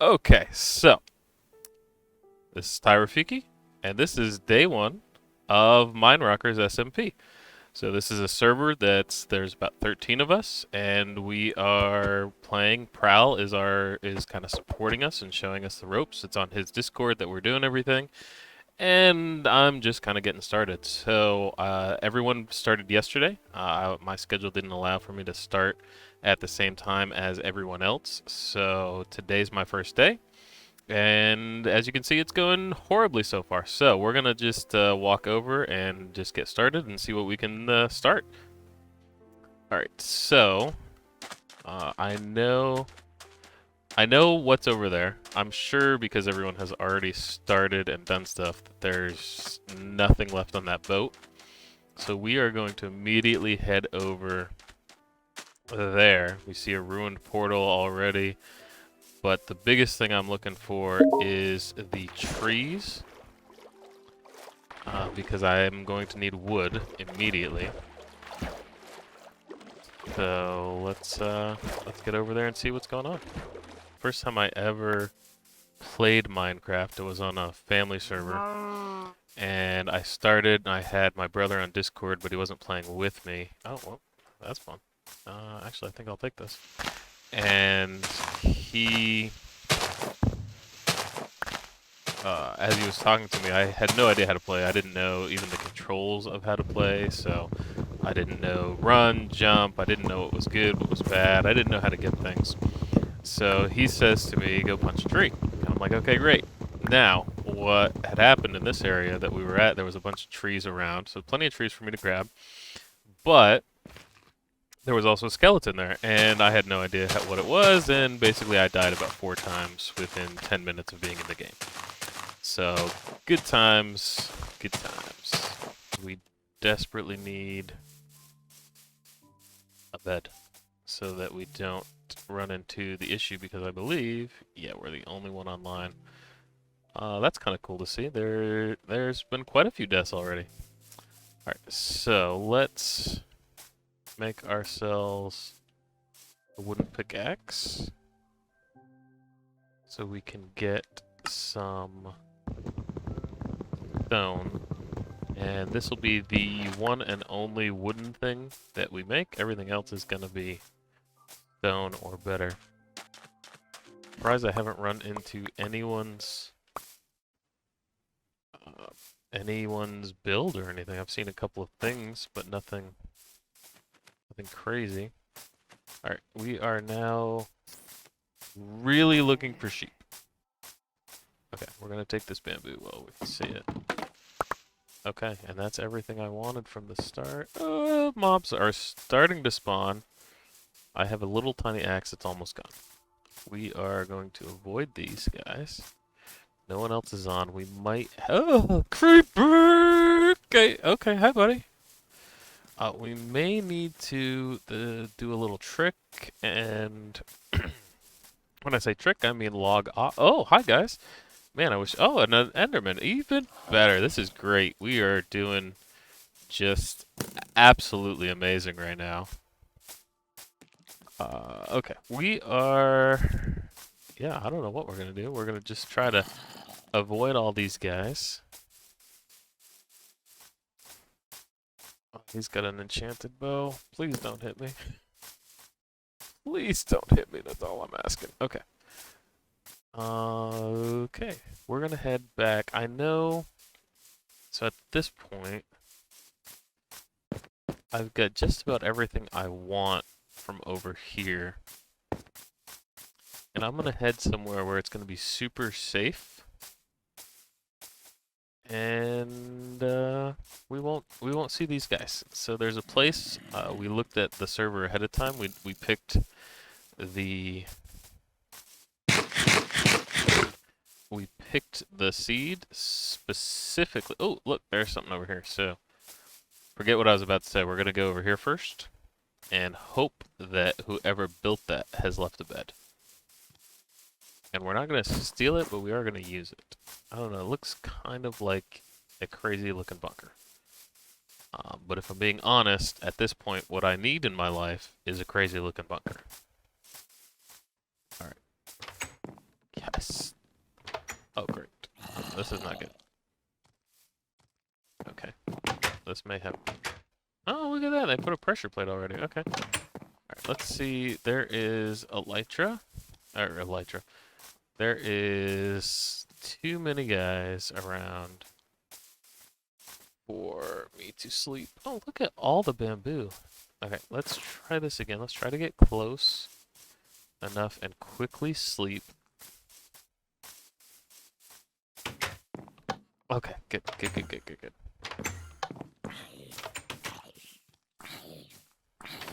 Okay, so this is Tyraphyki, and this is day one of Minerockin SMP. So this is a server there's about 13 of us, and we are playing. Prowl is kind of supporting us and showing us the ropes. It's on his Discord that we're doing everything, and I'm just kind of getting started. So everyone started yesterday. My schedule didn't allow for me to start at the same time as everyone else, so today's my first day. And as you can see, it's going horribly so far. So we're gonna just walk over and just get started and see what we can start. All right. So I know what's over there. I'm sure because everyone has already started and done stuff that there's nothing left on that boat. So we are going to immediately head over there. We see a ruined portal already. But the biggest thing I'm looking for is the trees. Because I am going to need wood immediately. So let's get over there and see what's going on. First time I ever played Minecraft, it was on a family server, and I had my brother on Discord, but he wasn't playing with me. Oh well, that's fun. Actually, I think I'll take this. And he as he was talking to me, I had no idea how to play. I didn't know even the controls of how to play, so I didn't know run, jump. I didn't know what was good, what was bad. I didn't know how to get things. So he says to me, go punch a tree. And I'm like, okay, great. Now, what had happened in this area that we were at, there was a bunch of trees around, so plenty of trees for me to grab. But there was also a skeleton there, and I had no idea what it was, and basically I died about 4 times within 10 minutes of being in the game. So, good times, good times. We desperately need a bed so that we don't run into the issue because I believe, yeah, we're the only one online. That's kind of cool to see. There's been quite a few deaths already. Alright, so let's make ourselves a wooden pickaxe so we can get some stone. And this will be the one and only wooden thing that we make. Everything else is going to be stone or better. Surprised I haven't run into uh, anyone's build or anything. I've seen a couple of things, but nothing crazy. All right, we are now really looking for sheep. Okay, we're gonna take this bamboo while we can see it. Okay, and that's everything I wanted from the start. Mobs are starting to spawn. I have a little tiny axe that's almost gone. We are going to avoid these guys. No one else is on. We might... Oh, creeper! Okay, hi, buddy. We may need to do a little trick, and when I say trick, I mean log off. Oh, hi, guys. Man, I wish... Oh, an Enderman. Even better. This is great. We are doing just absolutely amazing right now. Okay. We are... Yeah, I don't know what we're going to do. We're going to just try to avoid all these guys. Oh, he's got an enchanted bow. Please don't hit me. Please don't hit me. That's all I'm asking. Okay. Okay. We're going to head back. I know... So at this point, I've got just about everything I want from over here. And I'm going to head somewhere where it's going to be super safe. And we won't see these guys. So there's a place we looked at the server ahead of time. We picked the seed specifically. Oh, look, there's something over here. So forget what I was about to say. We're gonna go over here first and hope that whoever built that has left a bed. And we're not gonna steal it, but we are gonna use it. I don't know. It looks kind of like a crazy looking bunker. But if I'm being honest, at this point, what I need in my life is a crazy looking bunker. Alright. Yes. Oh, great. This is not good. Okay. This may have... Oh, look at that. They put a pressure plate already. Okay. Alright, let's see. There is elytra. Or elytra. There is too many guys around for me to sleep. Oh, look at all the bamboo. Okay, let's try this again. Let's try to get close enough and quickly sleep. Okay, good.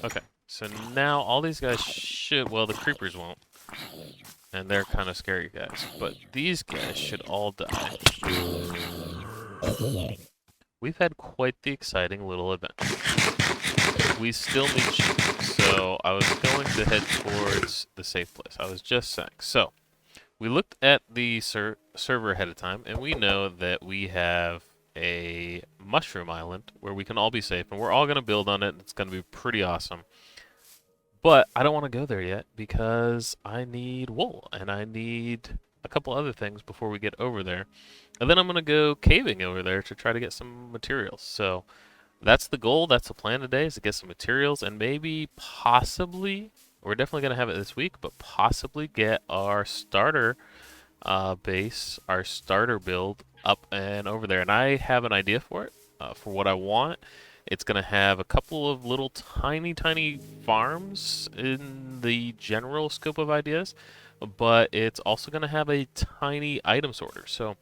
Okay, so now all these guys should, well, the creepers won't. And they're kind of scary guys. But these guys should all die. We've had quite the exciting little adventure. We still need sheep, so I was going to head towards the safe place. I was just saying. So, we looked at the server ahead of time, and we know that we have a mushroom island where we can all be safe, and we're all going to build on it. It's going to be pretty awesome. But I don't want to go there yet because I need wool, and I need a couple other things before we get over there. And then I'm going to go caving over there to try to get some materials. So that's the goal. That's the plan today, is to get some materials and maybe possibly, we're definitely going to have it this week, but possibly get our starter base, our starter build up and over there. And I have an idea for it, for what I want. It's going to have a couple of little tiny farms in the general scope of ideas, but it's also going to have a tiny item sorter. So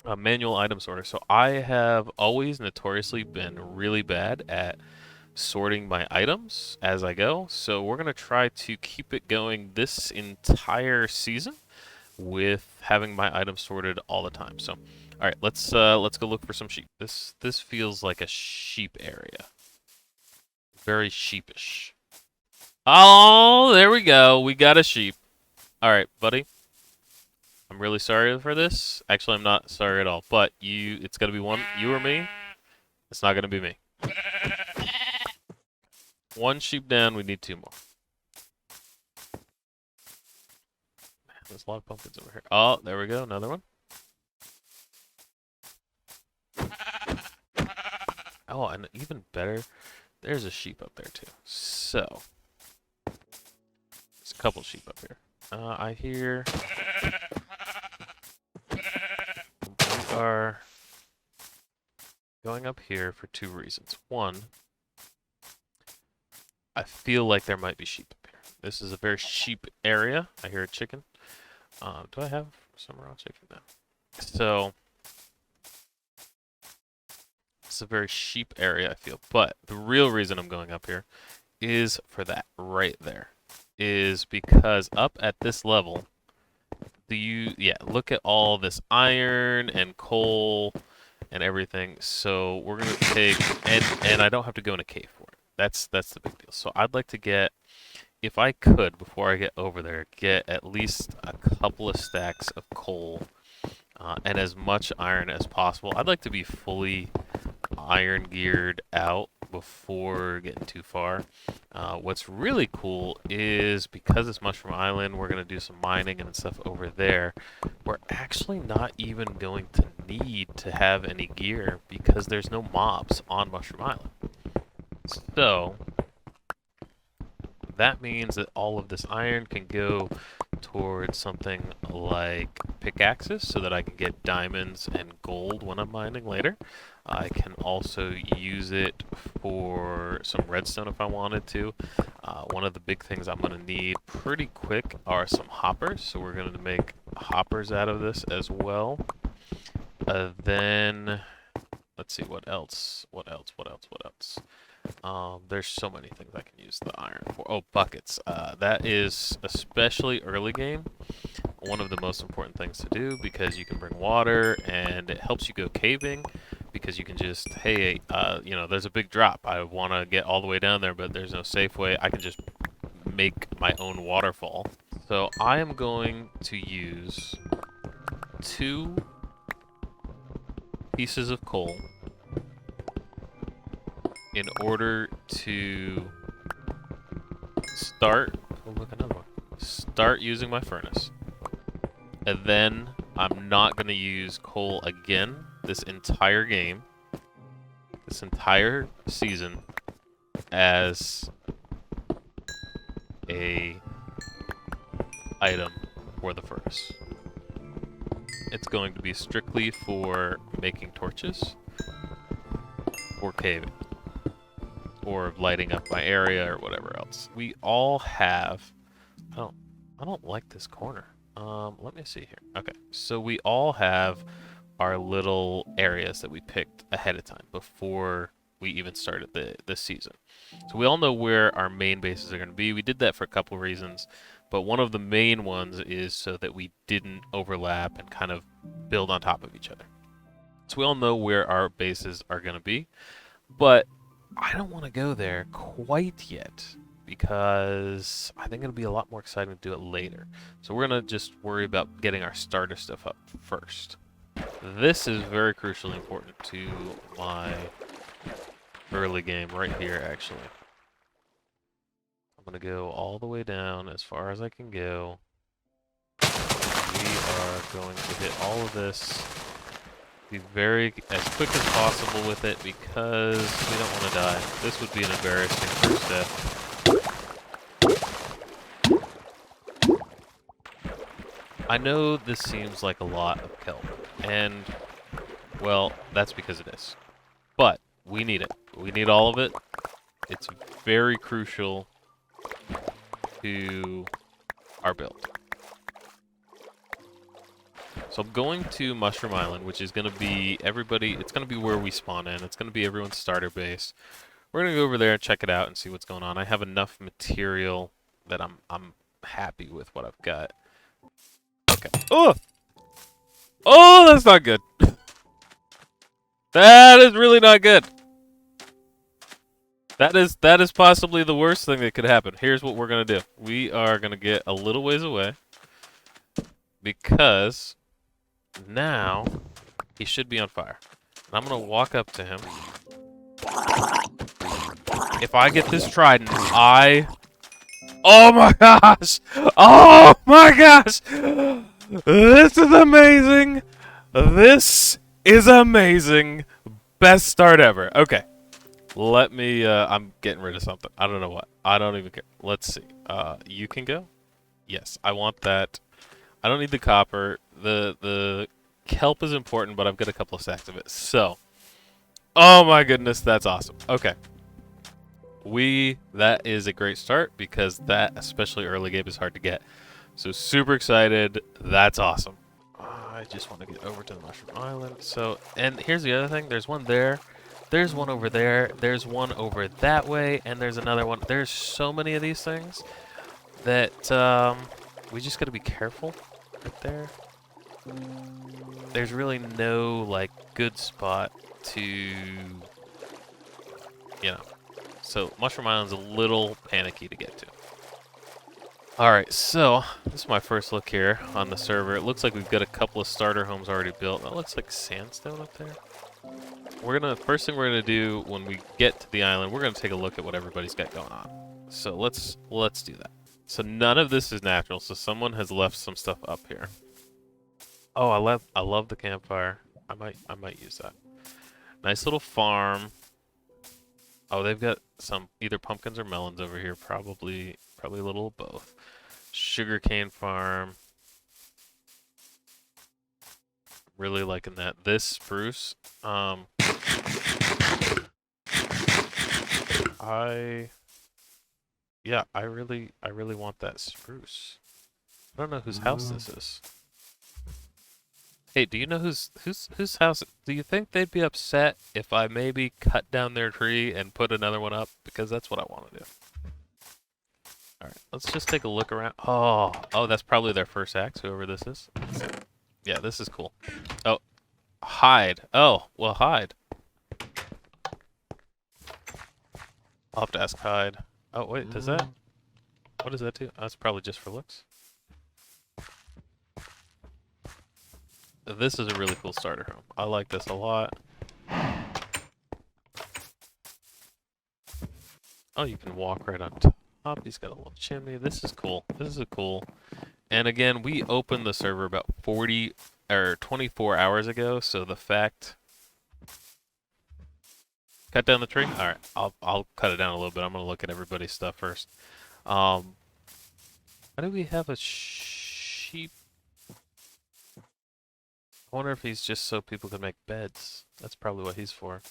a manual item sorter. So I have always notoriously been really bad at sorting my items as I go. So we're going to try to keep it going this entire season with having my items sorted all the time. So, all right, let's go look for some sheep. This feels like a sheep area. Very sheepish. Oh, there we go. We got a sheep. All right, buddy. I'm really sorry for this. Actually, I'm not sorry at all. But it's gonna be one, you or me. It's not gonna be me. One sheep down. We need two more. There's a lot of pumpkins over here. Oh, there we go. Another one. Oh, and even better, there's a sheep up there too. So, there's a couple sheep up here. I hear we are going up here for two reasons. One, I feel like there might be sheep up here. This is a very sheep area. I hear a chicken. Do I have some raw chicken now? So, it's a very sheep area, I feel. But the real reason I'm going up here is for that right there. Is because up at this level, look at all this iron and coal and everything. So we're gonna take, and I don't have to go in a cave for it. That's the big deal. So I'd like to get, if I could, before I get over there, get at least a couple of stacks of coal and as much iron as possible. I'd like to be fully iron geared out before getting too far. What's really cool is because it's Mushroom Island, we're going to do some mining and stuff over there. We're actually not even going to need to have any gear because there's no mobs on Mushroom Island. So that means that all of this iron can go towards something like pickaxes so that I can get diamonds and gold when I'm mining later. I can also use it for some redstone if I wanted to. One of the big things I'm going to need pretty quick are some hoppers, so we're going to make hoppers out of this as well. Then, let's see, what else? There's so many things I can use the iron for. Oh, buckets. That is, especially early game, one of the most important things to do because you can bring water and it helps you go caving because you can just, hey, there's a big drop. I want to get all the way down there, but there's no safe way. I can just make my own waterfall. So I am going to use 2 pieces of coal in order to start using my furnace. And then I'm not going to use coal again this entire game, this entire season, as a item for the furnace. It's going to be strictly for making torches, or caving, or lighting up my area, or whatever else. We all have... I don't like this corner. Let me see here. Okay, so we all have our little areas that we picked ahead of time before we even started this season. So we all know where our main bases are going to be. We did that for a couple of reasons, but one of the main ones is so that we didn't overlap and kind of build on top of each other. So we all know where our bases are going to be, but I don't want to go there quite yet because I think it'll be a lot more exciting to do it later. So we're going to just worry about getting our starter stuff up first. This is very crucially important to my early game right here, actually. I'm going to go all the way down as far as I can go. We are going to hit all of this. Be very as quick as possible with it because we don't want to die. This would be an embarrassing first step. I know this seems like a lot of kelp, and, well, that's because it is. But we need it. We need all of it. It's very crucial to our build. So I'm going to Mushroom Island, which is going to be everybody, it's going to be where we spawn in. It's going to be everyone's starter base. We're going to go over there and check it out and see what's going on. I have enough material that I'm happy with what I've got. Okay. Oh! Oh, that's not good. That is really not good. That is possibly the worst thing that could happen. Here's what we're going to do. We are going to get a little ways away because now he should be on fire. And I'm going to walk up to him. If I get this trident, oh my gosh! Oh my gosh! This is amazing! This is amazing! Best start ever. Okay. Let me, I'm getting rid of something. I don't know what. I don't even care. Let's see. You can go? Yes, I want that. I don't need the copper. The kelp is important, but I've got a couple of stacks of it. So, oh my goodness, that's awesome. Okay. That is a great start because that, especially early game, is hard to get. So super excited. That's awesome. I just want to get over to the Mushroom Island. So, and here's the other thing. There's one there. There's one over there. There's one over that way. And there's another one. There's so many of these things that we just got to be careful right there. There's really no, like, good spot to, you know. So, Mushroom Island's a little panicky to get to. Alright, so, this is my first look here on the server. It looks like we've got a couple of starter homes already built. That looks like sandstone up there. First thing we're gonna do when we get to the island, we're gonna take a look at what everybody's got going on. So, let's do that. So, none of this is natural, so someone has left some stuff up here. Oh, I love the campfire. I might use that. Nice little farm. Oh, they've got some either pumpkins or melons over here. Probably a little of both. Sugarcane farm. Really liking that. This spruce. Yeah, I really want that spruce. I don't know whose house this is. Hey, do you know whose house? Do you think they'd be upset if I maybe cut down their tree and put another one up? Because that's what I want to do. All right, let's just take a look around. Oh, that's probably their first axe, whoever this is. Yeah, this is cool. Oh, hide. Oh, well, hide. I'll have to ask hide. Oh, wait, does that? What does that do? Oh, that's probably just for looks. This is a really cool starter home. I like this a lot. Oh, you can walk right on top. He's got a little chimney. This is cool. This is a cool And again, we opened the server about 40 or 24 hours ago, so the fact... Cut down the tree? Alright, I'll cut it down a little bit. I'm going to look at everybody's stuff first. Why do we have a sheep? I wonder if he's just so people can make beds. That's probably what he's for.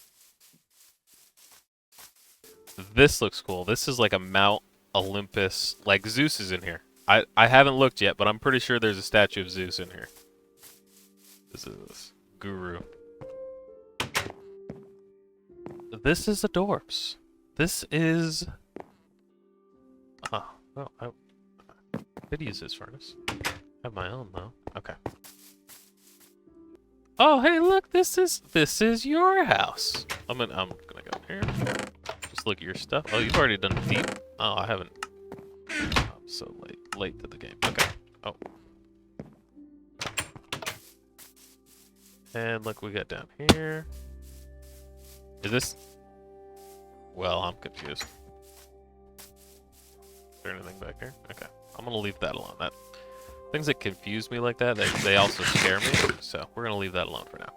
This looks cool. This is like a Mount Olympus. Like Zeus is in here. I haven't looked yet, but I'm pretty sure there's a statue of Zeus in here. This is Guru. This is adorbs. This is... Oh, well, I could use this furnace. I have my own, though. Okay. Oh, hey, look, this is your house. I'm gonna go here. Just look at your stuff. Oh, you've already done deep. Oh, I haven't. I'm so late to the game. Okay. Oh. And look, we got down here. Is this? Well, I'm confused. Is there anything back here? Okay. I'm gonna leave that alone. Things that confuse me like that, they also scare me, so we're going to leave that alone for now.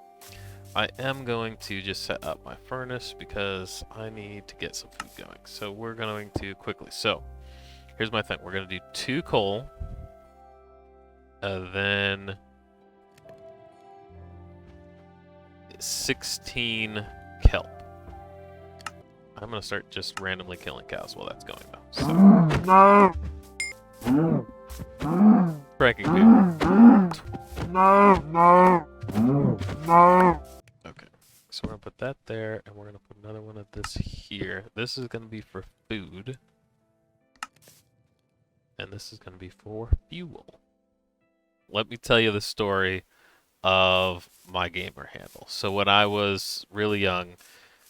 I am going to just set up my furnace because I need to get some food going. So we're going to quickly. So here's my thing. We're going to do 2 coal, then 16 kelp. I'm going to start just randomly killing cows while that's going though. So. Pranking people. No. Okay, so we're gonna put that there, and we're gonna put another one of this here. This is gonna be for food, and this is gonna be for fuel. Let me tell you the story of my gamer handle. So when I was really young,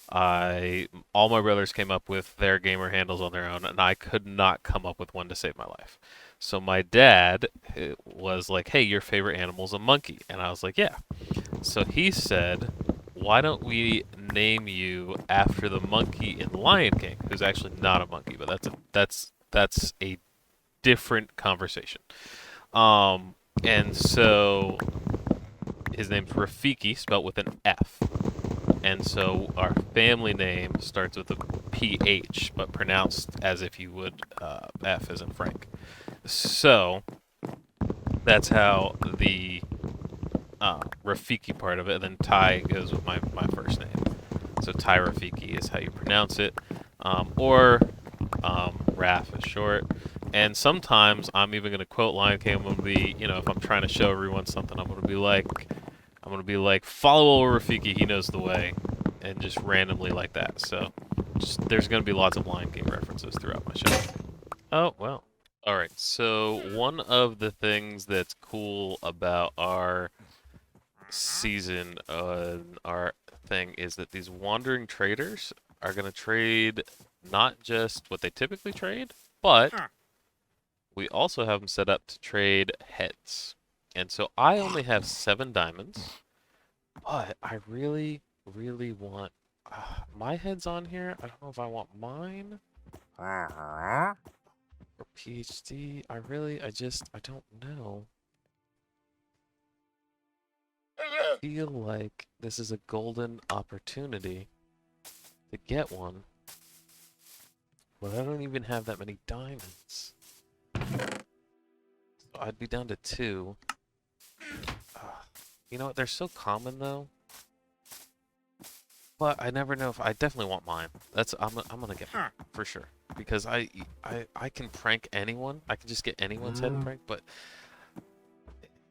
all my brothers came up with their gamer handles on their own, and I could not come up with one to save my life. So my dad was like, hey, your favorite animal's a monkey. And I was like, yeah. So he said, why don't we name you after the monkey in Lion King, who's actually not a monkey, but that's a different conversation. And so his name's Rafiki, spelled with an F. And so our family name starts with a PH, but pronounced as if you would F as in Frank. So that's how the Rafiki part of it, and then Ty goes with my first name. So Tyraphyki is how you pronounce it, or Raf is short. And sometimes I'm even going to quote Lion King. I'm going to be, if I'm trying to show everyone something, I'm going to be like, follow old Rafiki, he knows the way, and just randomly like that. So there's going to be lots of Lion King references throughout my show. Oh, well. Alright, so one of the things that's cool about our season, our thing, is that these wandering traders are going to trade not just what they typically trade, but we also have them set up to trade heads. And so I only have 7 diamonds, but I really, really want... my head's on here. I don't know if I want mine. Or PhD. I don't know. I feel like this is a golden opportunity to get one. But I don't even have that many diamonds. So I'd be down to 2. You know what? They're so common though. But I never know if I definitely want mine. I'm gonna get mine for sure, because I can prank anyone. I can just get anyone's head pranked, but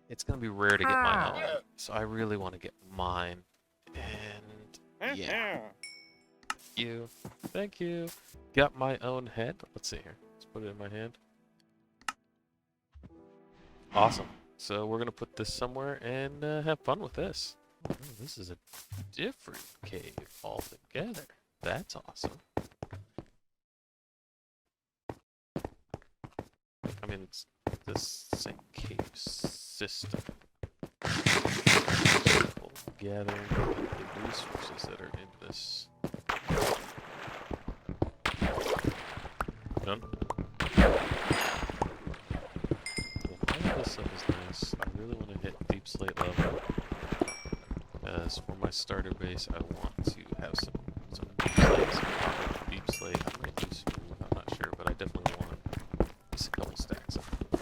it's gonna be rare to get my own. So I really want to get mine. And yeah, thank you. Got my own head. Let's see here. Let's put it in my hand. Awesome. So we're gonna put this somewhere and have fun with this. Oh, this is a different cave altogether. That's awesome. I mean, it's the same cave system. Gathering the resources that are in this. Done? Why deep slate level. As for my starter base, I want to have some deep slate, some proper deep slate. I might do smooth, I'm not sure, but I definitely want at least a couple stacks of it.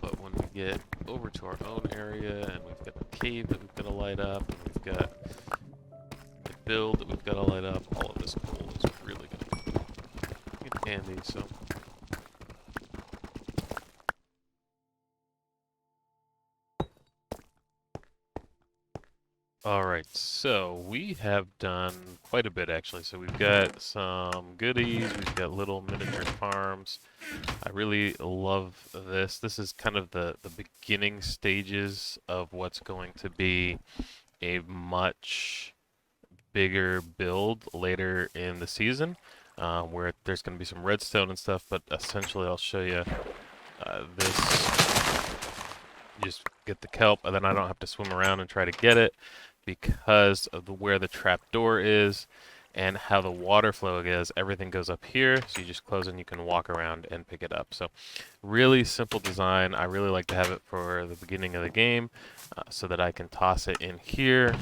But when we get over to our own area, and we've got the cave that we've got to light up, and we've got the build that we've got to light up, all of this coal is really going to get handy, so... Alright, so we have done quite a bit actually. So we've got some goodies, we've got little miniature farms. I really love this. This is kind of the beginning stages of what's going to be a much bigger build later in the season, where there's going to be some redstone and stuff, but essentially I'll show you this. You just get the kelp, and then I don't have to swim around and try to get it, because of where the trap door is and how the water flow is. Everything goes up here, so you just close and you can walk around and pick it up. So really simple design. I really like to have it for the beginning of the game, so that I can toss it in here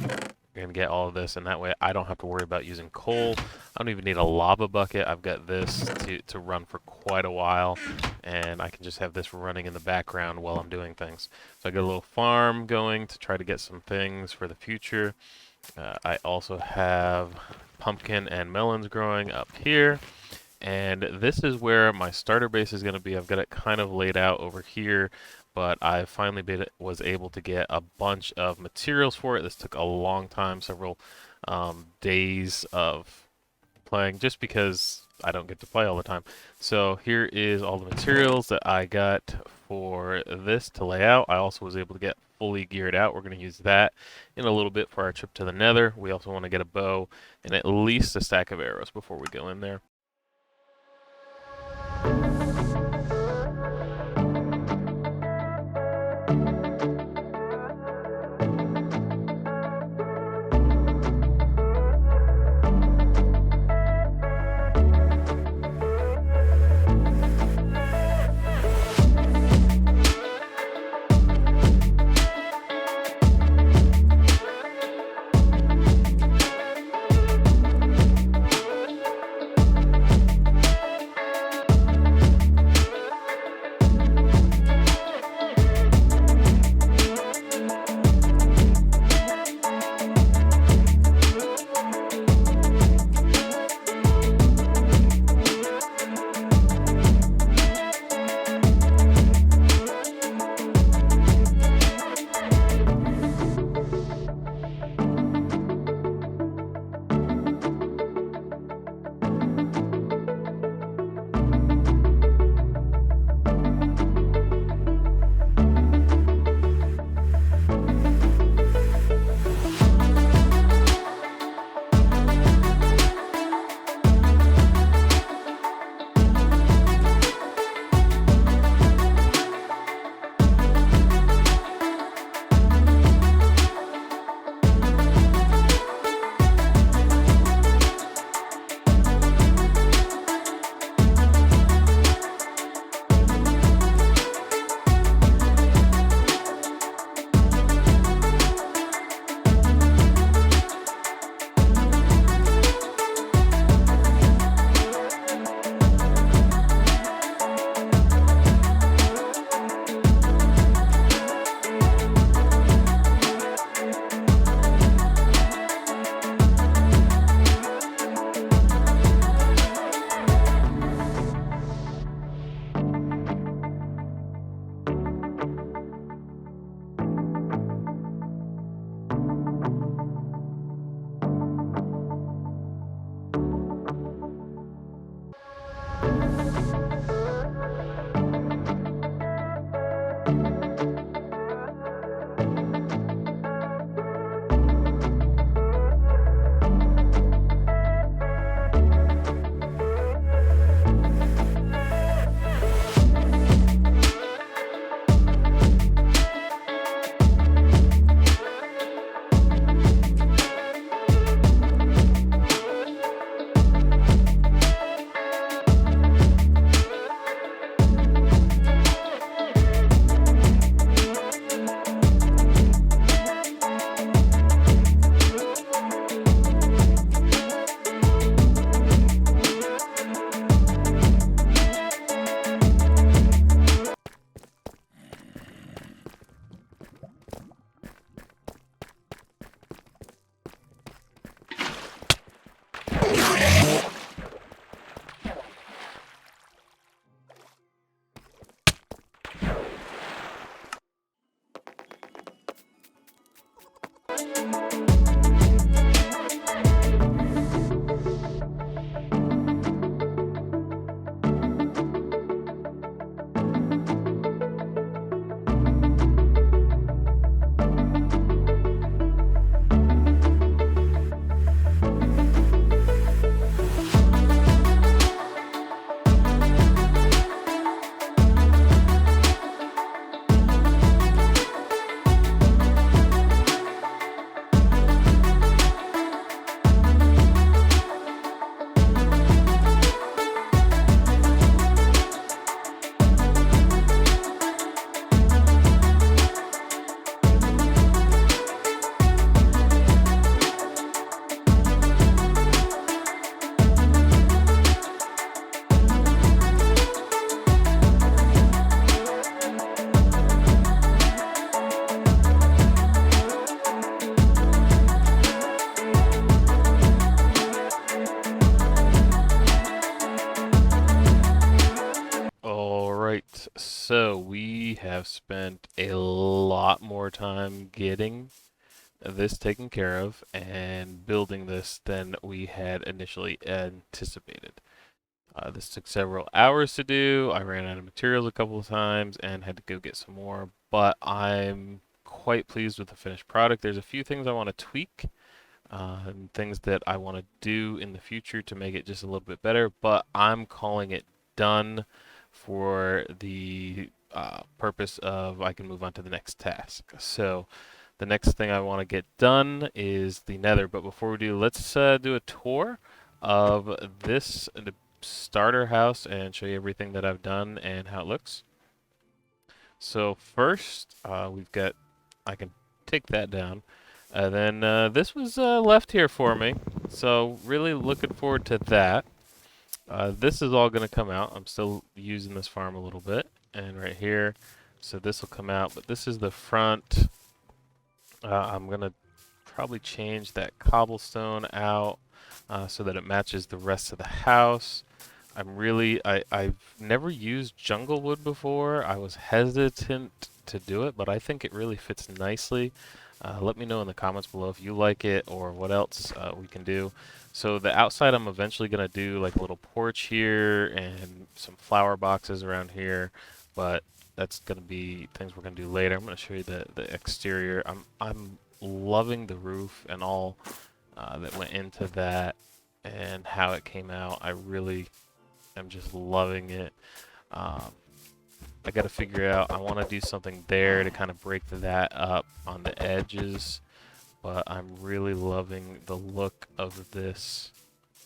and get all of this, and that way I don't have to worry about using coal. I don't even need a lava bucket. I've got this to run for quite a while, and I can just have this running in the background while I'm doing things. So I got a little farm going to try to get some things for the future. I also have pumpkin and melons growing up here, and this is where my starter base is going to be. I've got it kind of laid out over here, but I finally was able to get a bunch of materials for it. This took a long time, several days of playing, just because I don't get to play all the time. So here is all the materials that I got for this to lay out. I also was able to get fully geared out. We're going to use that in a little bit for our trip to the nether. We also want to get a bow and at least a stack of arrows before we go in there. have spent a lot more time getting this taken care of and building this than we had initially anticipated. This took several hours to do. I ran out of materials a couple of times and had to go get some more, but I'm quite pleased with the finished product. There's a few things I want to tweak and things that I want to do in the future to make it just a little bit better, but I'm calling it done for the purpose of I can move on to the next task. So the next thing I want to get done is the nether, but before we do, let's do a tour of this the starter house and show you everything that I've done and how it looks. So first, we've got, I can take that down. Then this was left here for me, so really looking forward to that. This is all going to come out. I'm still using this farm a little bit, and right here, so this will come out, but this is the front. I'm going to probably change that cobblestone out so that it matches the rest of the house. I've never used jungle wood before. I was hesitant to do it, but I think it really fits nicely. Let me know in the comments below if you like it or what else we can do. So the outside, I'm eventually going to do like a little porch here and some flower boxes around here, but that's going to be things we're going to do later. I'm going to show you the exterior. I'm loving the roof and all that went into that and how it came out. I really am just loving it. I got to figure out, I want to do something there to kind of break that up on the edges, but I'm really loving the look of this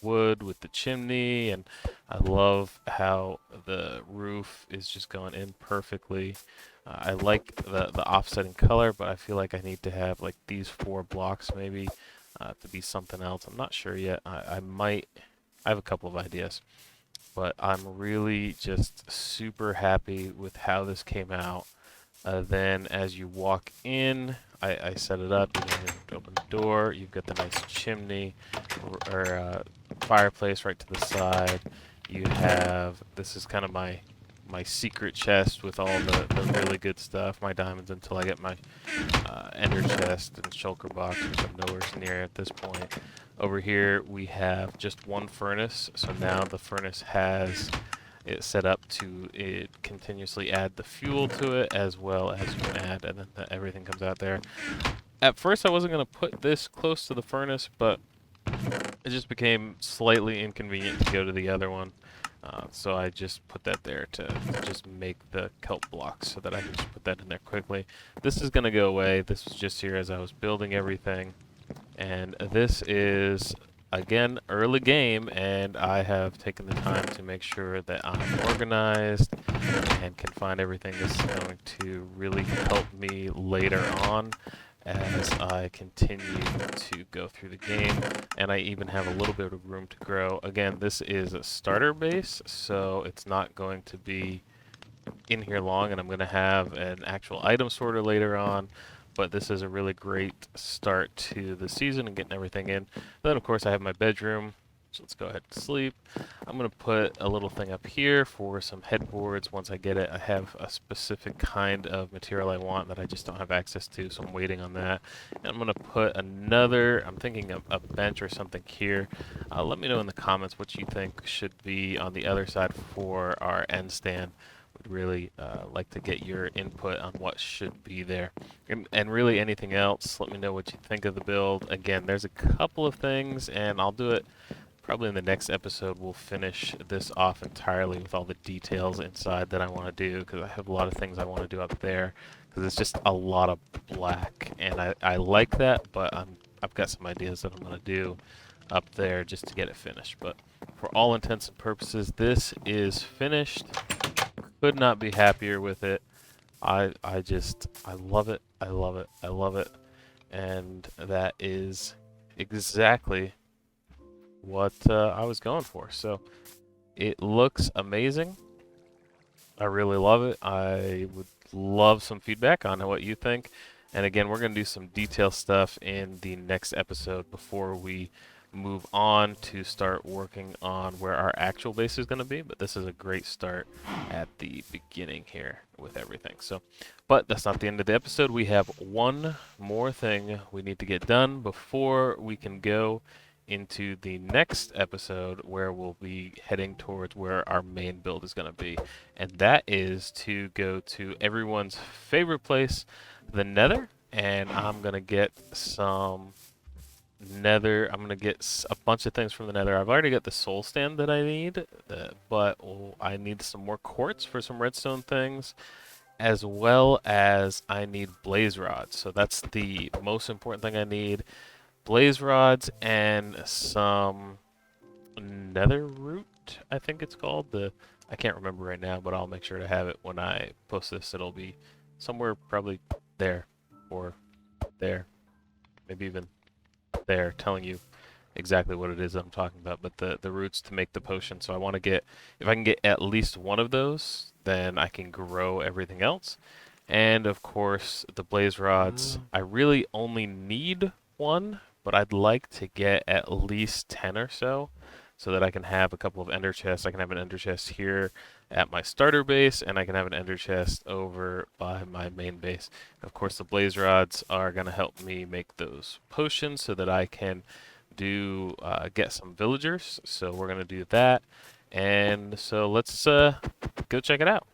wood with the chimney, and I love how the roof is just going in perfectly. I like the offsetting color, but I feel like I need to have like these 4 blocks maybe to be something else. I'm not sure yet. I have a couple of ideas. But I'm really just super happy with how this came out. Then as you walk in, I set it up. You know, open the door. You've got the nice chimney or fireplace right to the side. You have, this is kind of my secret chest with all the really good stuff, my diamonds, until I get my ender chest and shulker box, which I'm nowhere near at this point. Over here we have just one furnace, so now the furnace has it set up to continuously add the fuel to it, as well as you can add, and then everything comes out there. At first I wasn't going to put this close to the furnace, but it just became slightly inconvenient to go to the other one. So I just put that there to just make the kelp blocks so that I can just put that in there quickly. This is going to go away. This was just here as I was building everything. And this is, again, early game, and I have taken the time to make sure that I'm organized and can find everything. This is going to really help me later on as I continue to go through the game, and I even have a little bit of room to grow. Again, this is a starter base, so it's not going to be in here long, and I'm going to have an actual item sorter later on, but this is a really great start to the season and getting everything in. Then, of course, I have my bedroom. So let's go ahead and sleep. I'm going to put a little thing up here for some headboards. Once I get it, I have a specific kind of material I want that I just don't have access to, so I'm waiting on that. And I'm going to put another, I'm thinking of a bench or something here. Let me know in the comments what you think should be on the other side for our end stand. Would really like to get your input on what should be there. And really anything else, let me know what you think of the build. Again, there's a couple of things, and I'll do it probably in the next episode. We'll finish this off entirely with all the details inside that I want to do, because I have a lot of things I want to do up there, because it's just a lot of black, and I like that, but I've got some ideas that I'm going to do up there just to get it finished. But for all intents and purposes, this is finished. Could not be happier with it. I love it. I love it. I love it. And that is exactly what I was going for. So it looks amazing. I really love it. I would love some feedback on what you think. And again, we're going to do some detail stuff in the next episode before we move on to start working on where our actual base is going to be, but this is a great start at the beginning here with everything. So, but that's not the end of the episode. We have one more thing we need to get done before we can go into the next episode where we'll be heading towards where our main build is going to be, and that is to go to everyone's favorite place, the nether, and I'm going to get some nether. I'm gonna get a bunch of things from the nether. I've already got the soul stand that I need, but I need some more quartz for some redstone things, as well as I need blaze rods. So that's the most important thing I need. Blaze rods and some nether root, I think it's called. I can't remember right now, but I'll make sure to have it when I post this. It'll be somewhere probably there or there, maybe even there, telling you exactly what it is I'm talking about, but the roots to make the potion. So I want to get, if I can get at least one of those, then I can grow everything else. And of course, the blaze rods, I really only need one, but I'd like to get at least 10 or so that I can have a couple of ender chests. I can have an ender chest here at my starter base, and I can have an ender chest over by my main base. Of course, the blaze rods are going to help me make those potions so that I can get some villagers. So we're going to do that. And so let's go check it out.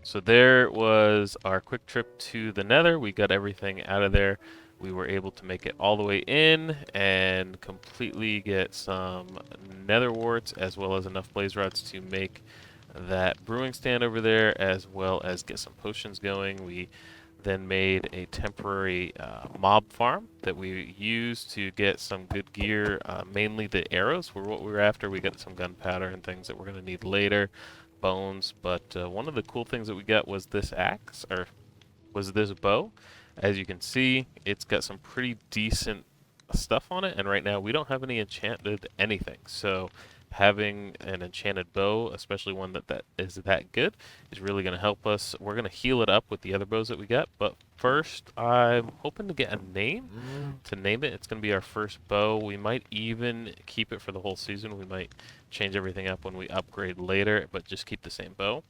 So there was our quick trip to the nether. We got everything out of there. We were able to make it all the way in and completely get some nether warts as well as enough blaze rods to make that brewing stand over there, as well as get some potions going. We then made a temporary mob farm that we used to get some good gear. Mainly the arrows were what we were after. We got some gunpowder and things that we're going to need later, bones. But one of the cool things that we got was this axe, or was this bow. As you can see, it's got some pretty decent stuff on it, and right now we don't have any enchanted anything. So having an enchanted bow, especially one that is that good, is really going to help us. We're going to heal it up with the other bows that we got, but first I'm hoping to get a name to name it. It's going to be our first bow. We might even keep it for the whole season. We might change everything up when we upgrade later, but just keep the same bow.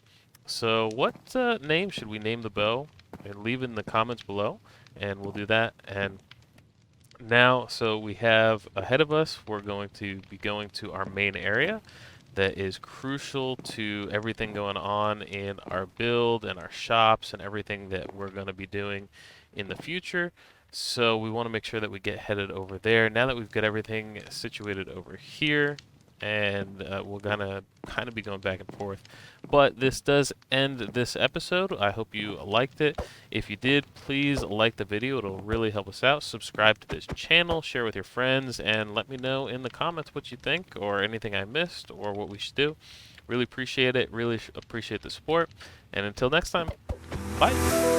So what name should we name the bow? And leave in the comments below, and we'll do that. And now, so we have ahead of us, we're going to be going to our main area that is crucial to everything going on in our build and our shops and everything that we're going to be doing in the future. So we want to make sure that we get headed over there. Now that we've got everything situated over here, and we're gonna kind of be going back and forth. But this does end this episode. I hope you liked it. If you did, please like the video. It'll really help us out. Subscribe to this channel, share with your friends, and let me know in the comments what you think or anything I missed or what we should do. Really appreciate it. Really appreciate the support. And until next time, bye.